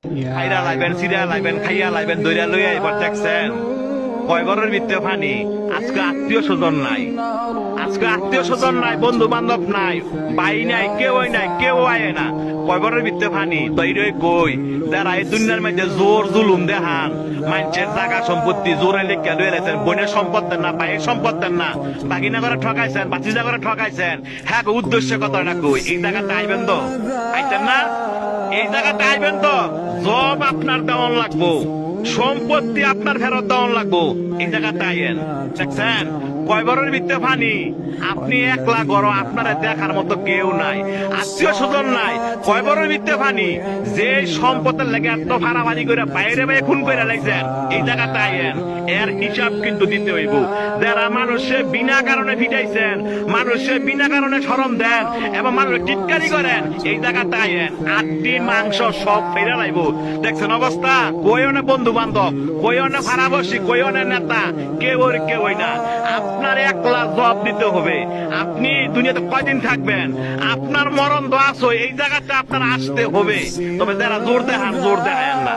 খাইরা লাইবেন, সিরা লাইবেন, খাইয়া লাইবেন, দইরা লইয়া এবার দেখছেন কয় ঘরের ভিতরে পানি। আজকে আত্মীয় স্বজন নাই, আজকে আত্মীয় স্বজন নাই, বন্ধু বান্ধব নাই, ভাই নাই, কেউই নাই, কেউ আয় না। কয় ঘরের ভিতরে পানি তৈরি কই যারা এই দুনিয়ার মধ্যে জোর জুলুম দেখান, মানুষের জায়গা সম্পত্তি জোরে লেখা লয়ে রেছেন, বোনের সম্পদ দেন না, ভাইয়ের সম্পদ দেন না, বাগিনা করে ঠকাইছেন, বাচিজা করে ঠকাইছেন। হ্যাঁ উদ্দেশ্য কথাটা কই, এই জায়গাটা আইবেন তো, আইতেন না? এই জায়গাটা আইবেন তো, জব আপনার দেওয়ান লাগবো, সম্পত্তি আপনার ফেরত দেওয়ান লাগবো। এই জায়গাটা আইয়েন, দেখছেন কয় বড়ের ভিতরে পানি। আপনি একলা গড়, আপনারা দেখার মতো কেউ নাই, আত্মীয় স্বজন নাই, কয় বড়ের ভিতরে পানি। যে সম্পদের লেগে এত ভাড়াভাড়ি করে বাইরে বাইরে খুন করে লাগছেন, এই জায়গাটা আইয়েন, এর হিসাব কিন্তু দিতে হইব। যারা মানুষে বিনা কারণে ফিটাইছেন, মানুষে বিনা কারণে শরম দেন এবং মানুষ টিটকারি করেন, এই জায়গাটা আইয়েন, আড্ডি মাংস সব ফেরা লাইব। দেখছেন অবস্থা, কই অনেক বন্ধু বান্ধব, কই অনেক ভাড়াবসি, কই অনেক নেতা, কেউই না। আপনার একলা জবাব দিতে হবে। আপনি দুনিয়াতে কয়দিন থাকবেন, আপনার মরণ তো আসো, এই জায়গাটা আপনার আসতে হবে। তবে যারা জোর দেখান, জোর দেখায় না।